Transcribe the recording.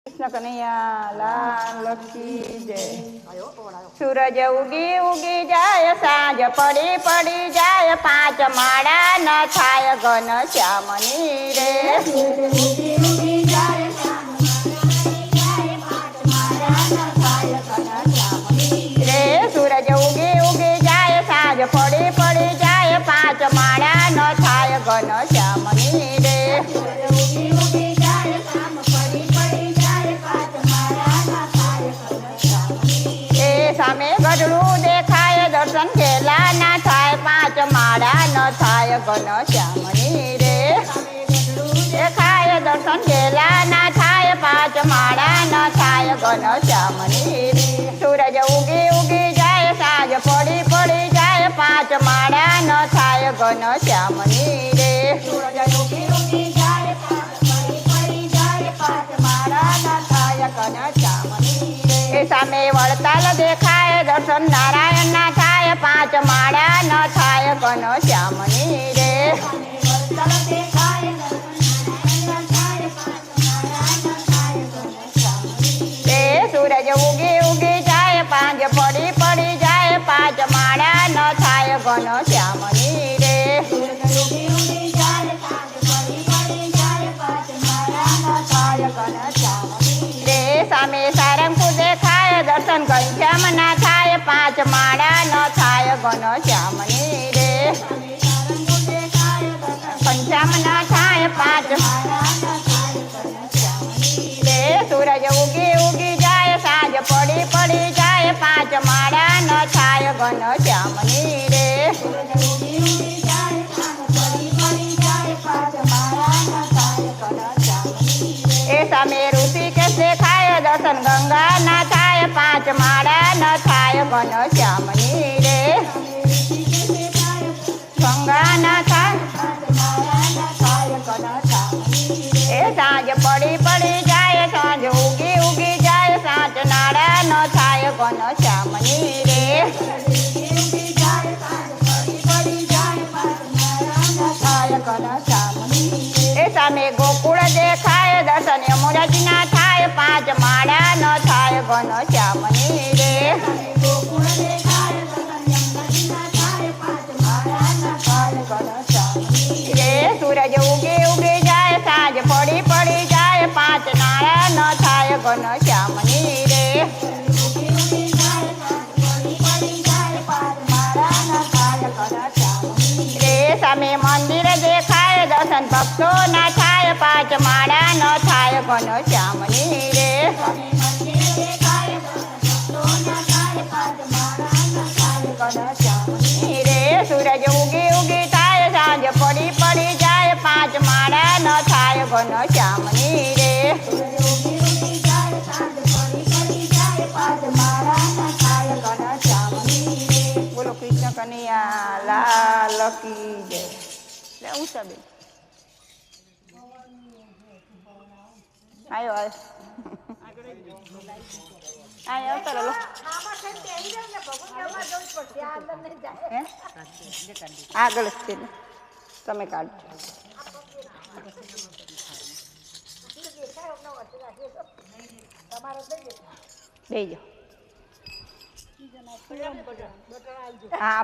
કૃષ્ણ કનૈયા લાલ કી જય। સૂરજ ઉગી ઉગી જાય, સાંજ પડી પડી જાય, પાંચ માળા ન થાય ઘન શ્યામની રે। રે સૂરજ ઉગી ઉગી જાય, સાંજ પડી પડી જાય, પાંચ માળા ન થાય ઘન શ્યામની રે। સામે ગઢડું દેખાય, દર્શન કેલા ના થાય, પાંચ માળા ન થાય ઘન શ્યામની રે। દેખાય દર્શન કેલા ના થાય, પાંચ માળા ન થાય ઘન શ્યામની રે। સૂરજ ઉગી ઉગી જાય, સાંજ પડી પડી જાય, પાંચ માળા ન થાય ઘન શ્યામની રે। સૂરજ ઉગી ઉગી જાય, પડી પડી જાય, પાંચ માળા ન થાય ઘન શ્યામની રે। સામે વડતાલ દેખાય, દર્શન નારાયણ ના થાય, પાંચ માળા ન થાય ઘન શ્યામની રે। સૂરજ ઉગી ઉગી જાય, પાંચ પડી પડી જાય, પાંચ માળા ન થાય ઘન શ્યામની રે। સામે સારંગપુર દેખાય, દર્શન ઘનશ્યામ ના થાય, પાંચ માળા ન થાય ઘન શ્યામની રે। ઘનશ્યામ ના થાય, પાંચ રે। સૂરજ ઉગી ઉગી જાય, સાંજ પડી પડી જાય, પાંચ માળા ન થાય ઘન શ્યામની રે। સામે ઋષિકેશ દેખાય, દર્શન ગંગા ના થાય, પાંચ માળા ન થાય ઘન શ્યામની રે। ગંગા ના થાય, સાંજ પડી પડી જાય, સાંજ ઉગી ઉગી જાય, સાંજ નાળા ન થાય ઘન શ્યામની રે। સામે ગોકુળ દેખાય, દર્શન યમુરાજી ના થાય, પાંચ માળા ન થાય ઘન શ્યામની રે। સૂરજ ઉગી ઉગી જાય, સાંજ પડી પડી જાય, પાંચ નાળા ન થાય ઘન શ્યામની રે। સામે મંદિર દેખાય, દર્શન ભક્તો ના થાય, પાંચ માળા ન થાય ઘન શ્યામની રે। સૂરજ ઉગી ઉગી થાય, સાંજ પડી પડી જાય, પાંચ માળા ન થાય ઘન શ્યામની રે। બોલો કૃષ્ણ કનૈયા લાલ કી જય। હું સાબે આયો આયો આવતો લો આગળ જ છે તમે કાઢજો। લઈ જાઓ હા।